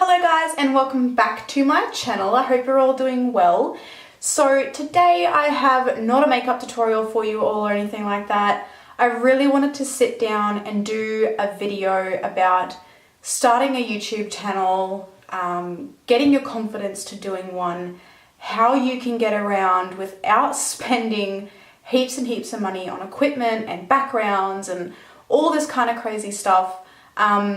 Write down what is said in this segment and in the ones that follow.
Hello guys and welcome back to my channel. I hope you're all doing well. So today I have not a makeup tutorial for you all or anything like that. I really wanted to sit down and do a video about starting a YouTube channel, getting your confidence to doing one, how you can get around without spending heaps and heaps of money on equipment and backgrounds and all this kind of crazy stuff.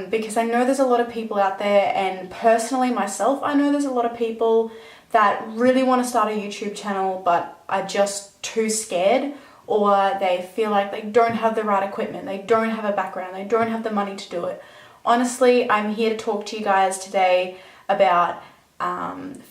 Because I know there's a lot of people out there, and personally myself, I know there's a lot of people that really want to start a YouTube channel but are just too scared, or they feel like they don't have the right equipment, they don't have a background, they don't have the money to do it. Honestly, I'm here to talk to you guys today about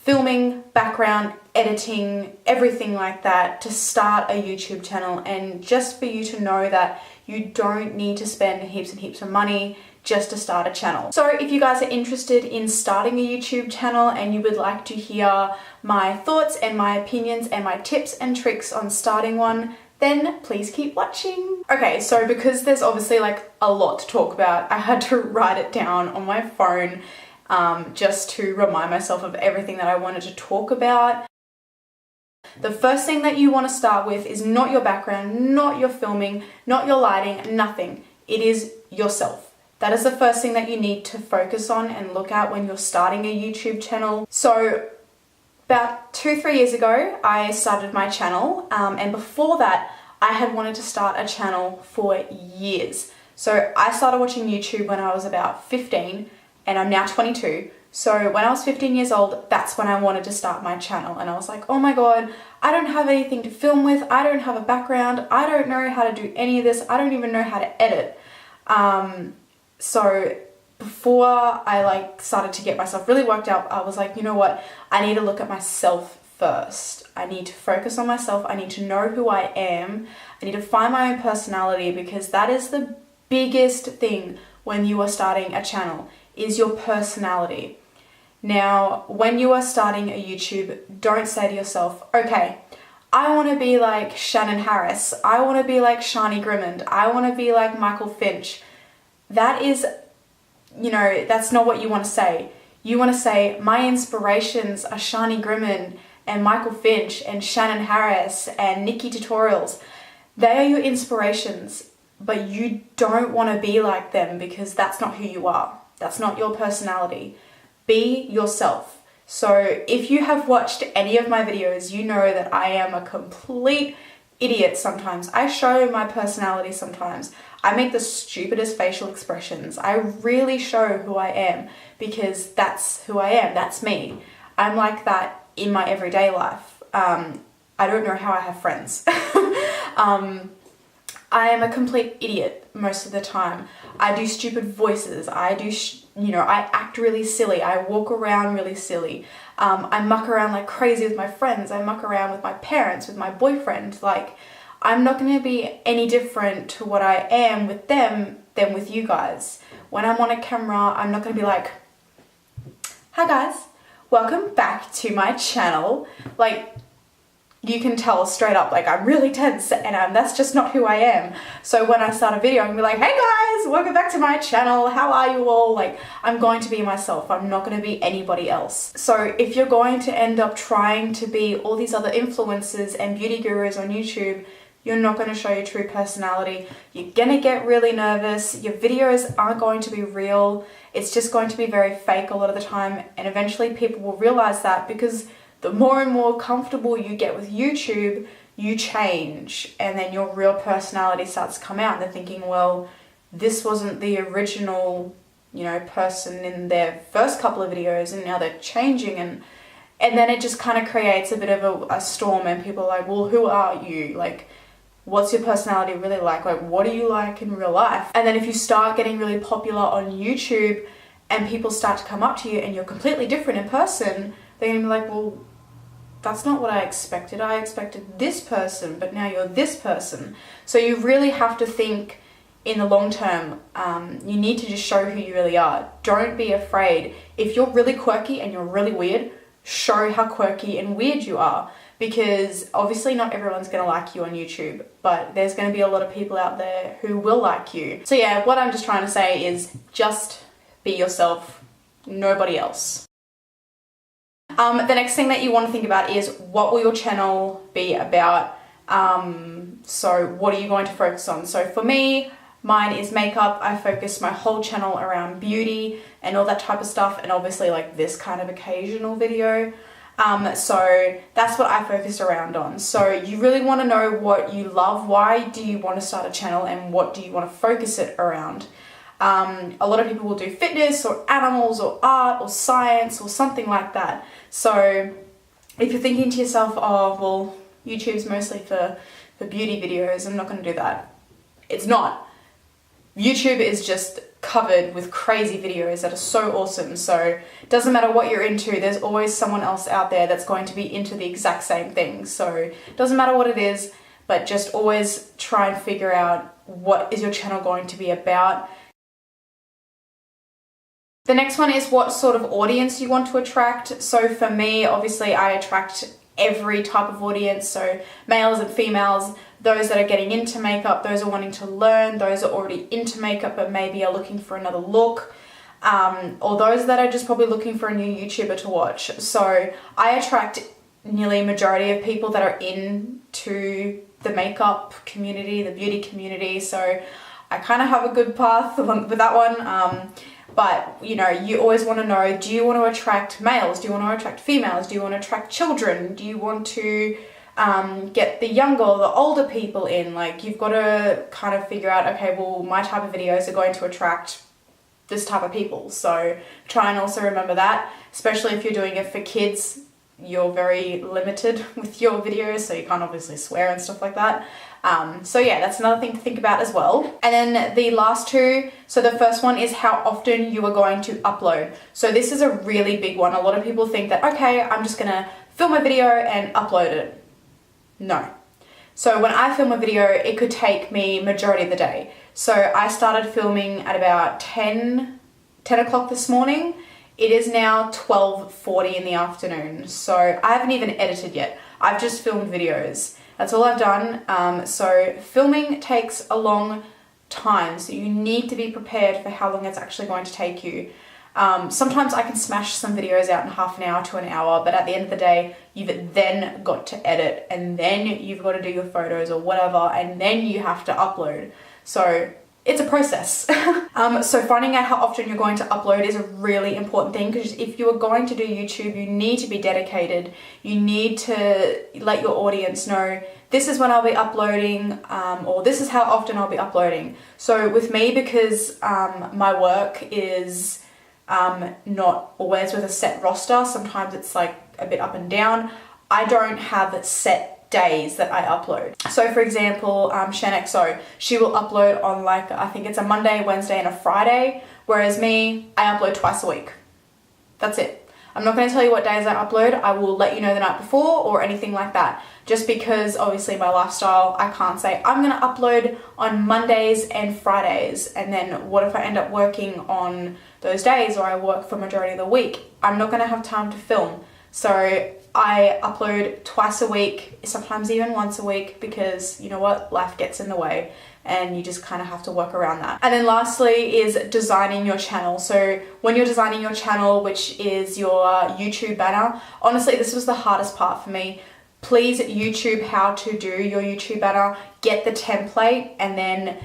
filming, background, editing, everything like that to start a YouTube channel, and just for you to know that you don't need to spend heaps and heaps of money just to start a channel. So if you guys are interested in starting a YouTube channel and you would like to hear my thoughts and my opinions and my tips and tricks on starting one, then please keep watching. Okay, so because there's obviously like a lot to talk about, I had to write it down on my phone just to remind myself of everything that I wanted to talk about. The first thing that you want to start with is not your background, not your filming, not your lighting, nothing. It is yourself. That is the first thing that you need to focus on and look at when you're starting a YouTube channel. So about 2-3 years ago, I started my channel, and before that, I had wanted to start a channel for years. So I started watching YouTube when I was about 15, and I'm now 22. So when I was 15 years old, that's when I wanted to start my channel. And I was like, oh my God, I don't have anything to film with. I don't have a background. I don't know how to do any of this. I don't even know how to edit. So before I started to get myself really worked up, I was like, you know what? I need to look at myself first. I need to focus on myself. I need to know who I am. I need to find my own personality, because that is the biggest thing when you are starting a channel, is your personality. Now, when you are starting a YouTube, don't say to yourself, okay, I want to be like Shannon Harris. I want to be like Shani Grimmond. I want to be like Michael Finch. That is, that's not what you want to say. You want to say, my inspirations are Shani Grimmond and Michael Finch and Shannon Harris and Nikki Tutorials. They are your inspirations, but you don't want to be like them, because that's not who you are. That's not your personality. Be yourself. So if you have watched any of my videos, you know that I am a complete idiot sometimes. I show my personality sometimes. I make the stupidest facial expressions. I really show who I am, because that's who I am. That's me. I'm like that in my everyday life. I don't know how I have friends. I am a complete idiot most of the time. I do stupid voices. I do, I act really silly. I walk around really silly. I muck around like crazy with my friends. I muck around with my parents, with my boyfriend. I'm not going to be any different to what I am with them than with you guys. When I'm on a camera, I'm not going to be like, hi guys, welcome back to my channel. You can tell straight up, I'm really tense, and that's just not who I am. So when I start a video, I'm going to be like, hey guys, welcome back to my channel. How are you all? I'm going to be myself. I'm not going to be anybody else. So if you're going to end up trying to be all these other influencers and beauty gurus on YouTube, you're not going to show your true personality. You're going to get really nervous. Your videos aren't going to be real. It's just going to be very fake a lot of the time. And eventually people will realize that, because the more and more comfortable you get with YouTube, you change, and then your real personality starts to come out, and they're thinking, well, this wasn't the original, person in their first couple of videos, and now they're changing, and then it just kind of creates a bit of a storm, and people are like, well, who are you? What's your personality really like? What are you like in real life? And then if you start getting really popular on YouTube and people start to come up to you and you're completely different in person, they're going to be like, well, that's not what I expected. I expected this person, but now you're this person. So you really have to think in the long term. You need to just show who you really are. Don't be afraid. If you're really quirky and you're really weird, show how quirky and weird you are. Because obviously not everyone's going to like you on YouTube, but there's going to be a lot of people out there who will like you. So yeah, what I'm just trying to say is just be yourself. nobody else. The next thing that you want to think about is, what will your channel be about? So what are you going to focus on? So for me, mine is makeup. I focus my whole channel around beauty and all that type of stuff, and obviously like this kind of occasional video. So that's what I focus around on. So you really want to know what you love. Why do you want to start a channel, and what do you want to focus it around? A lot of people will do fitness or animals or art or science or something like that. So if you're thinking to yourself, oh, well, YouTube's mostly for beauty videos, I'm not going to do that. It's not. YouTube is just covered with crazy videos that are so awesome. So it doesn't matter what you're into, there's always someone else out there that's going to be into the exact same thing. So it doesn't matter what it is, but just always try and figure out what is your channel going to be about. The next one is what sort of audience you want to attract. So for me, obviously I attract every type of audience, so males and females, those that are getting into makeup, those are wanting to learn, those are already into makeup but maybe are looking for another look, or those that are just probably looking for a new YouTuber to watch. So I attract nearly a majority of people that are into the makeup community, the beauty community, so I kind of have a good path with that one. But, you know, you always want to know, do you want to attract males? Do you want to attract females? Do you want to attract children? Do you want to get the younger or the older people in? Like, you've got to kind of figure out, okay, well, my type of videos are going to attract this type of people. So try and also remember that, especially if you're doing it for kids, you're very limited with your videos, so you can't obviously swear and stuff like that. So yeah, that's another thing to think about as well. And then the last two, so the first one is how often you are going to upload. So this is a really big one. A lot of people think that, okay, I'm just gonna film a video and upload it. No. So when I film a video, it could take me majority of the day. So I started filming at about 10 o'clock this morning. It is now 12:40 in the afternoon. So I haven't even edited yet. I've just filmed videos. That's all I've done. So filming takes a long time, so you need to be prepared for how long it's actually going to take you. Sometimes I can smash some videos out in half an hour to an hour, but at the end of the day, you've then got to edit, and then you've got to do your photos or whatever, and then you have to upload. So it's a process. So finding out how often you're going to upload is a really important thing, because if you are going to do YouTube, you need to be dedicated. You need to let your audience know, this is when I'll be uploading, or this is how often I'll be uploading. So with me, because my work is not always with a set roster, sometimes it's like a bit up and down, I don't have set days that I upload. So for example, ShanXO, she will upload on like, I think it's a Monday, Wednesday and a Friday, whereas me, I upload twice a week. That's it. I'm not going to tell you what days I upload. I will let you know the night before or anything like that, just because obviously my lifestyle, I can't say I'm going to upload on Mondays and Fridays, and then what if I end up working on those days, or I work for majority of the week? I'm not going to have time to film. So I upload twice a week, sometimes even once a week, because you know what, life gets in the way and you just kind of have to work around that. And then lastly is designing your channel. So when you're designing your channel, which is your YouTube banner, honestly, this was the hardest part for me. Please YouTube how to do your YouTube banner, get the template, and then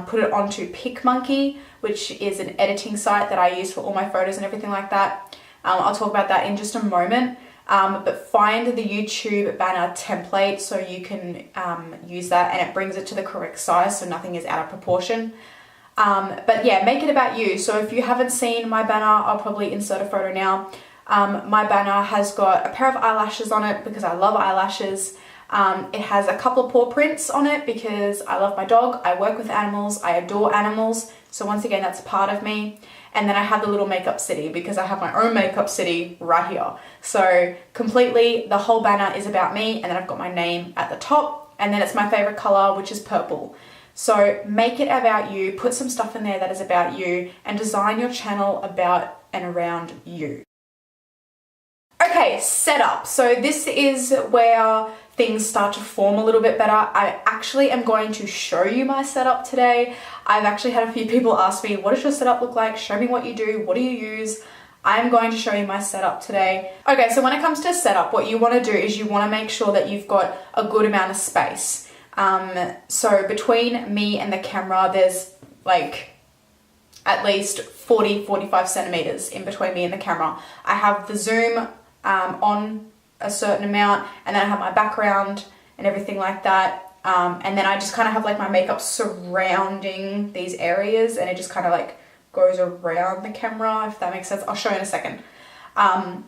put it onto PicMonkey, which is an editing site that I use for all my photos and everything like that. I'll talk about that in just a moment. But find the YouTube banner template so you can use that, and it brings it to the correct size so nothing is out of proportion. But yeah, make it about you. So if you haven't seen my banner, I'll probably insert a photo now. My banner has got a pair of eyelashes on it because I love eyelashes. It has a couple of paw prints on it because I love my dog, I work with animals, I adore animals. So once again, that's a part of me. And then I have the little makeup city because I have my own makeup city right here. So completely the whole banner is about me, and then I've got my name at the top, and then it's my favorite color, which is purple. So make it about you, put some stuff in there that is about you, and design your channel about and around you. Okay, setup. So this is where things start to form a little bit better. I actually am going to show you my setup today. I've actually had a few people ask me, what does your setup look like? Show me what you do. What do you use? I'm going to show you my setup today. Okay, so when it comes to setup, what you want to do is you want to make sure that you've got a good amount of space. So between me and the camera, there's like at least 40-45 centimeters in between me and the camera. I have the zoom on a certain amount, and then I have my background and everything like that. And then I just kind of have like my makeup surrounding these areas, and it just kind of like goes around the camera, if that makes sense. I'll show you in a second.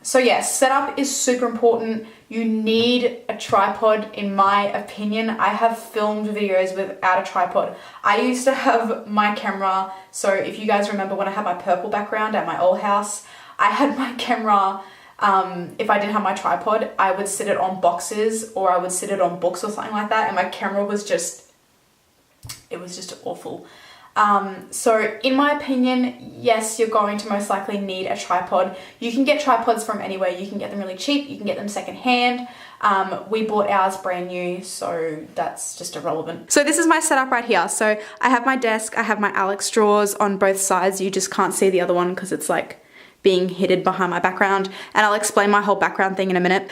So yeah, setup is super important. You need a tripod, in my opinion. I have filmed videos without a tripod. I used to have my camera, so if you guys remember when I had my purple background at my old house, I had my camera, if I didn't have my tripod, I would sit it on boxes or I would sit it on books or something like that, and my camera was just, it was just awful. So in my opinion, yes, you're going to most likely need a tripod. You can get tripods from anywhere. You can get them really cheap. You can get them secondhand. We bought ours brand new, so that's just irrelevant. So this is my setup right here. So I have my desk. I have my Alex drawers on both sides. You just can't see the other one because it's like being hidden behind my background, and I'll explain my whole background thing in a minute.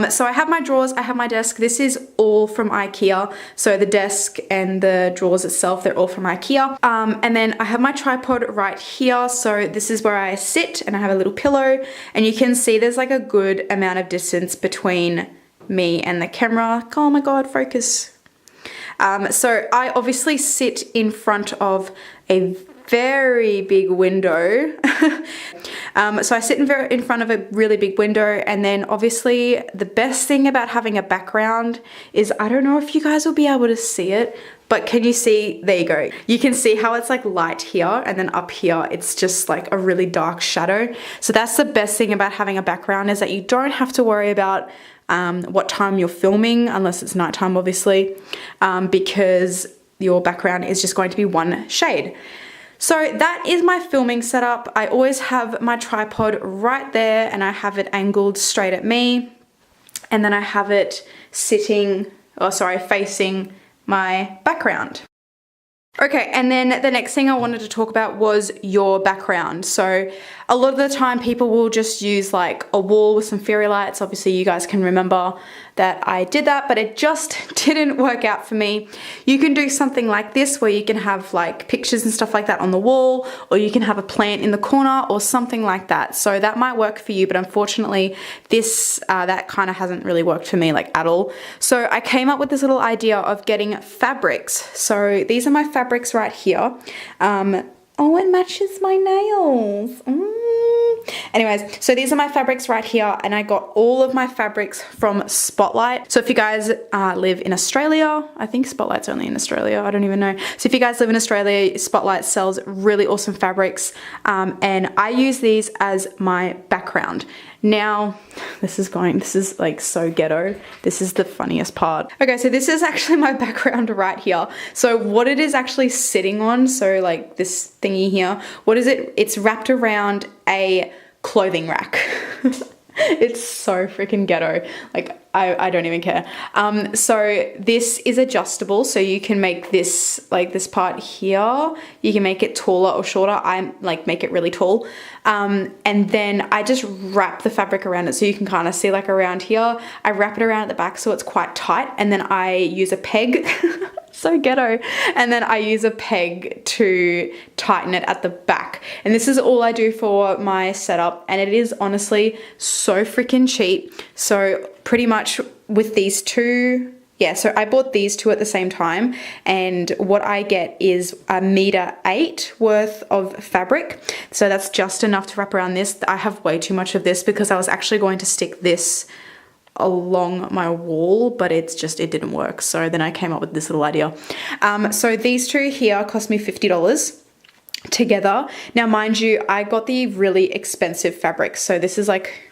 So I have my drawers, I have my desk. This is all from IKEA. So the desk and the drawers itself, they're all from IKEA. And then I have my tripod right here. So this is where I sit, and I have a little pillow, and you can see there's like a good amount of distance between me and the camera. Oh my God, focus. So I obviously sit in front of a very big window. So I sit in front of a really big window, and then obviously the best thing about having a background is, I don't know if you guys will be able to see it, but can you see, there you go. You can see how it's like light here, and then up here it's just like a really dark shadow. So that's the best thing about having a background, is that you don't have to worry about what time you're filming, unless it's nighttime obviously, because your background is just going to be one shade. So that is my filming setup. I always have my tripod right there, and I have it angled straight at me. And then I have it sitting, facing my background. Okay, and then the next thing I wanted to talk about was your background. So a lot of the time people will just use like a wall with some fairy lights. Obviously you guys can remember that I did that, but it just didn't work out for me. You can do something like this, where you can have like pictures and stuff like that on the wall, or you can have a plant in the corner or something like that. So that might work for you, but unfortunately this, that kind of hasn't really worked for me like at all. So I came up with this little idea of getting fabrics. So these are my fabrics right here. Oh, it matches my nails. Anyways, so these are my fabrics right here, and I got all of my fabrics from Spotlight. So if you guys live in Australia, I think Spotlight's only in Australia, I don't even know. So if you guys live in Australia, Spotlight sells really awesome fabrics, and I use these as my background. Now, this is like so ghetto. This is the funniest part. Okay, so this is actually my background right here. So what it is actually sitting on, so like this thingy here, what is it? It's wrapped around a clothing rack. It's so freaking ghetto. Like, I don't even care. So this is adjustable, so you can make this, like this part here, you can make it taller or shorter. I like make it really tall. And then I just wrap the fabric around it, so you can kind of see like around here. I wrap it around at the back so it's quite tight, and then I use a peg. So ghetto. And then I use a peg to tighten it at the back. And this is all I do for my setup, and it is honestly so freaking cheap. So pretty much with these two, yeah, so I bought these two at the same time, and what I get is 1.8 meters worth of fabric. So that's just enough to wrap around this. I have way too much of this because I was actually going to stick this along my wall, but it didn't work. So then I came up with this little idea. So these two here cost me $50 together. Now, mind you, I got the really expensive fabric. So this is like,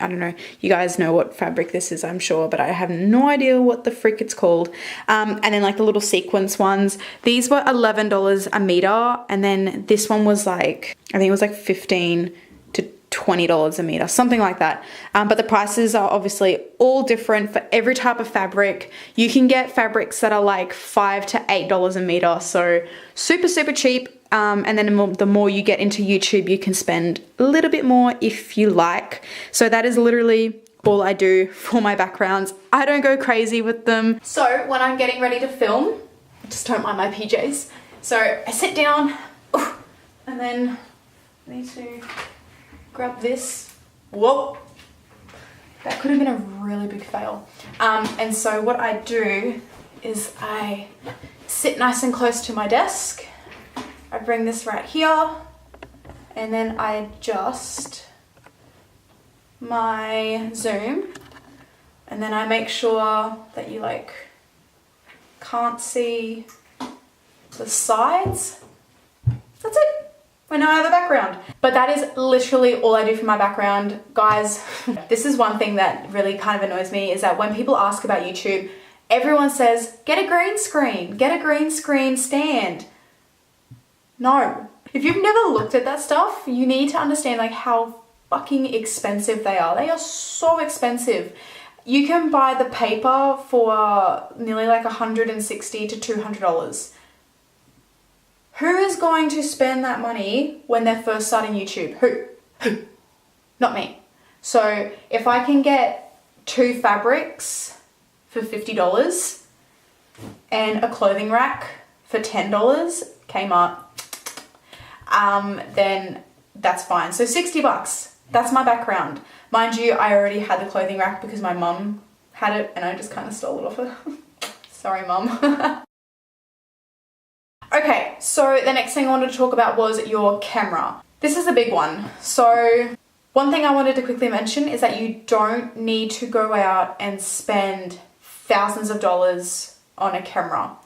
I don't know, you guys know what fabric this is, I'm sure, but I have no idea what the frick it's called. And then like the little sequence ones, these were $11 a meter. And then this one was like, I think it was like $15 to $20 a meter, something like that. But the prices are obviously all different for every type of fabric. You can get fabrics that are like $5 to $8 a meter. So super, super cheap. And then the more you get into YouTube, you can spend a little bit more if you like. So that is literally all I do for my backgrounds. I don't go crazy with them. So when I'm getting ready to film, I just don't mind my PJs. So I sit down, and then I need to grab this. Whoa, that could have been a really big fail. And so what I do is I sit nice and close to my desk. I bring this right here, and then I adjust my zoom, and then I make sure that you like can't see the sides. That's it. We now have a background. But that is literally all I do for my background. Guys, this is one thing that really kind of annoys me, is that when people ask about YouTube, everyone says, get a green screen, get a green screen stand. No. If you've never looked at that stuff, you need to understand like how fucking expensive they are. They are so expensive. You can buy the paper for nearly like $160 to $200. Who is going to spend that money when they're first starting YouTube? Who? Not me. So if I can get 2 fabrics for $50 and a clothing rack for $10, Kmart, then that's fine. So $60, that's my background. Mind you, I already had the clothing rack because my mum had it and I just kind of stole it off her. Sorry, mum. Okay, so the next thing I wanted to talk about was your camera. This is a big one. So one thing I wanted to quickly mention is that you don't need to go out and spend thousands of dollars on a camera.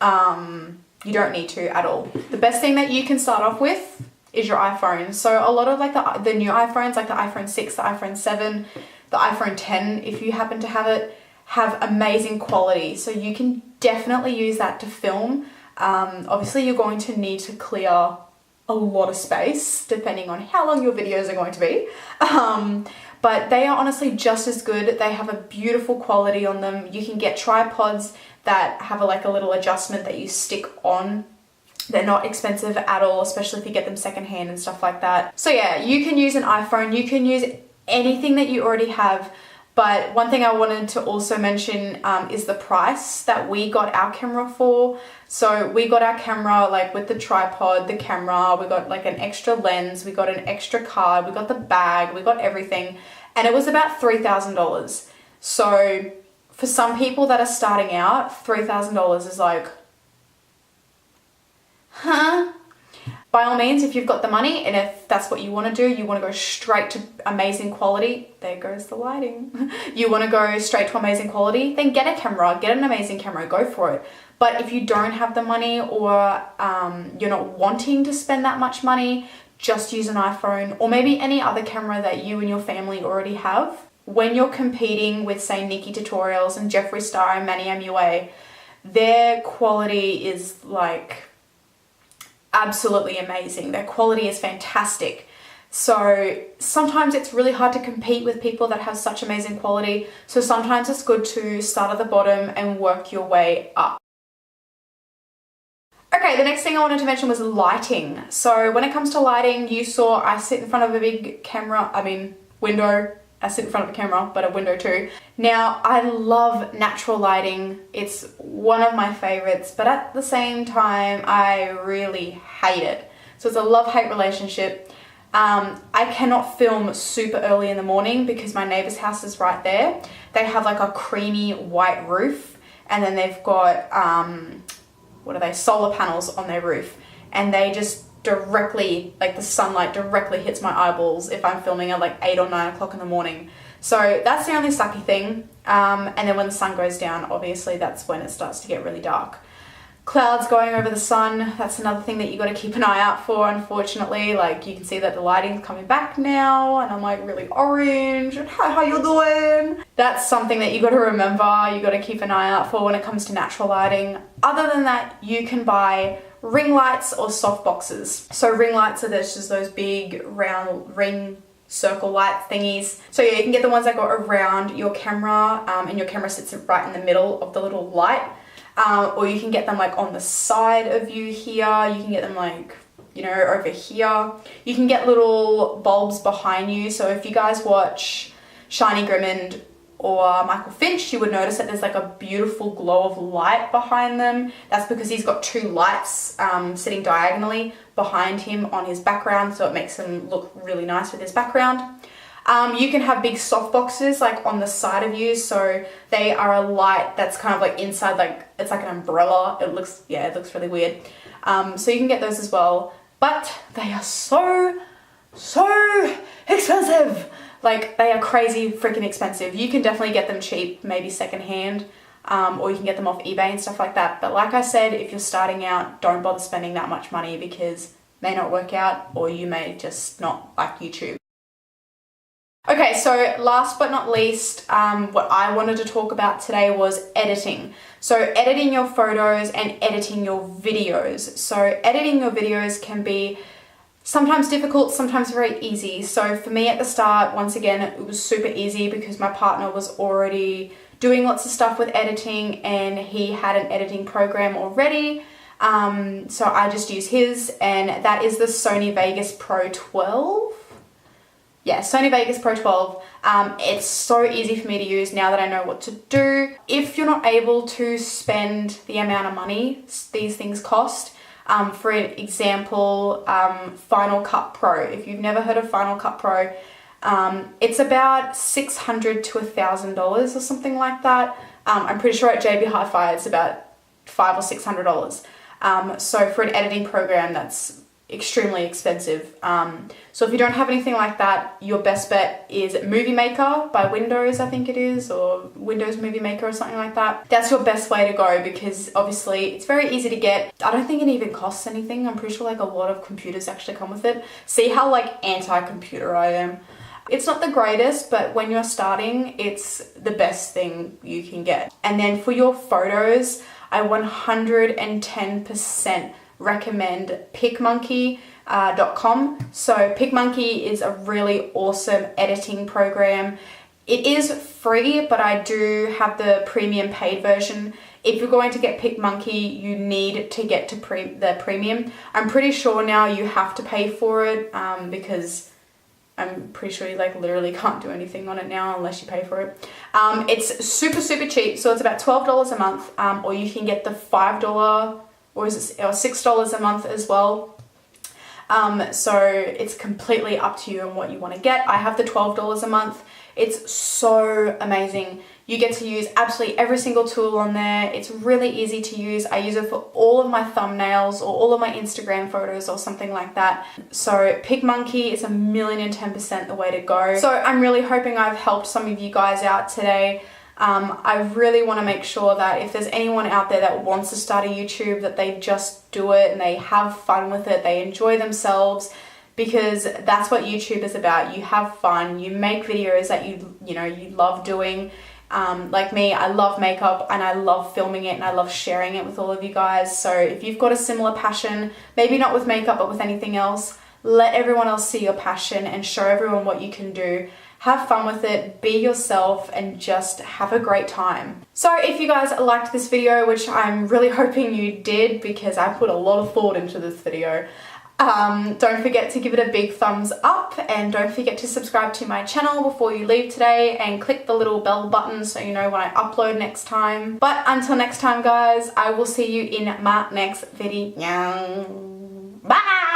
You don't need to at all. The best thing that you can start off with is your iPhone. So a lot of like the new iPhones, like the iPhone 6, the iPhone 7, the iPhone 10, if you happen to have it, have amazing quality. So you can definitely use that to film. Obviously you're going to need to clear a lot of space depending on how long your videos are going to be. But they are honestly just as good. They have a beautiful quality on them. You can get tripods that have like a little adjustment that you stick on. They're not expensive at all, especially if you get them secondhand and stuff like that. So yeah, you can use an iPhone, you can use anything that you already have. But one thing I wanted to also mention is the price that we got our camera for. So we got our camera like with the tripod, the camera, we got like an extra lens, we got an extra card, we got the bag, we got everything. And it was about $3,000. So for some people that are starting out, $3,000 is like, huh? By all means, if you've got the money and if that's what you want to do, you want to go straight to amazing quality. There goes the lighting. You want to go straight to amazing quality, then get a camera, get an amazing camera, go for it. But if you don't have the money or you're not wanting to spend that much money, just use an iPhone or maybe any other camera that you and your family already have. When you're competing with, say, Nikki Tutorials and Jeffree Star and Manny MUA, their quality is like absolutely amazing. Their quality is fantastic. So sometimes it's really hard to compete with people that have such amazing quality. So sometimes it's good to start at the bottom and work your way up. Okay, the next thing I wanted to mention was lighting. So when it comes to lighting, you saw I sit in front of a big window. I sit in front of a camera, but a window too. Now, I love natural lighting. It's one of my favorites, but at the same time, I really hate it. So it's a love-hate relationship. I cannot film super early in the morning because my neighbor's house is right there. They have like a creamy white roof, and then they've got, solar panels on their roof. And they just directly, like the sunlight directly hits my eyeballs if I'm filming at like 8 or 9 o'clock in the morning. So that's the only sucky thing. And then when the sun goes down, obviously that's when it starts to get really dark. Clouds going over the sun, that's another thing that you got to keep an eye out for, unfortunately. Like you can see that the lighting's coming back now and I'm like really orange and hi, how you doing? That's something that you got to remember, you got to keep an eye out for when it comes to natural lighting. Other than that, you can buy ring lights or soft boxes. So ring lights are just those big round ring circle light thingies. So yeah, you can get the ones that go around your camera and your camera sits right in the middle of the little light. or you can get them like on the side of you here. You can get them like, you know, over here. You can get little bulbs behind you. So if you guys watch Shiny Grimond or Michael Finch, you would notice that there's like a beautiful glow of light behind them. That's because he's got two lights sitting diagonally behind him on his background, so it makes him look really nice with his background. You can have big soft boxes like on the side of you, so they are a light that's kind of like inside, like it's like an umbrella. It looks really weird. So you can get those as well, but they are so expensive. Like, they are crazy freaking expensive. You can definitely get them cheap, maybe secondhand, or you can get them off eBay and stuff like that. But like I said, if you're starting out, don't bother spending that much money because it may not work out, or you may just not like YouTube. Okay, so last but not least, what I wanted to talk about today was editing. So editing your photos and editing your videos. So editing your videos can be sometimes difficult, sometimes very easy. So for me at the start, once again, it was super easy because my partner was already doing lots of stuff with editing and he had an editing program already. So I just use his, and that is the Sony Vegas Pro 12. Yeah, Sony Vegas Pro 12. It's so easy for me to use now that I know what to do. If you're not able to spend the amount of money these things cost, for example, Final Cut Pro. If you've never heard of Final Cut Pro, it's about $600 to $1,000 or something like that. I'm pretty sure at JB Hi-Fi it's about $500 or $600. So for an editing program, that's extremely expensive. So if you don't have anything like that, your best bet is Movie Maker by Windows, I think it is, or Windows Movie Maker or something like that. That's your best way to go because obviously it's very easy to get. I don't think it even costs anything. I'm pretty sure like a lot of computers actually come with it. See how like anti-computer I am. It's not the greatest, but when you're starting, it's the best thing you can get. And then for your photos, I 110% recommend PicMonkey.com. So PicMonkey is a really awesome editing program. It is free, but I do have the premium paid version. If you're going to get PicMonkey, you need to get to the premium. I'm pretty sure now you have to pay for it because I'm pretty sure you like literally can't do anything on it now unless you pay for it. It's super cheap, so it's about $12 a month, or you can get the $5 or $6 a month as well. So it's completely up to you and what you want to get. I have the $12 a month. It's so amazing. You get to use absolutely every single tool on there. It's really easy to use. I use it for all of my thumbnails or all of my Instagram photos or something like that. So PicMonkey is 1,010% the way to go. So I'm really hoping I've helped some of you guys out today. I really want to make sure that if there's anyone out there that wants to start a YouTube, that they just do it and they have fun with it, they enjoy themselves, because that's what YouTube is about. You have fun, you make videos that you love doing. Like me, I love makeup and I love filming it and I love sharing it with all of you guys. So if you've got a similar passion, maybe not with makeup but with anything else, let everyone else see your passion and show everyone what you can do. Have fun with it, be yourself, and just have a great time. So if you guys liked this video, which I'm really hoping you did because I put a lot of thought into this video, don't forget to give it a big thumbs up, and don't forget to subscribe to my channel before you leave today, and click the little bell button so you know when I upload next time. But until next time guys, I will see you in my next video. Bye!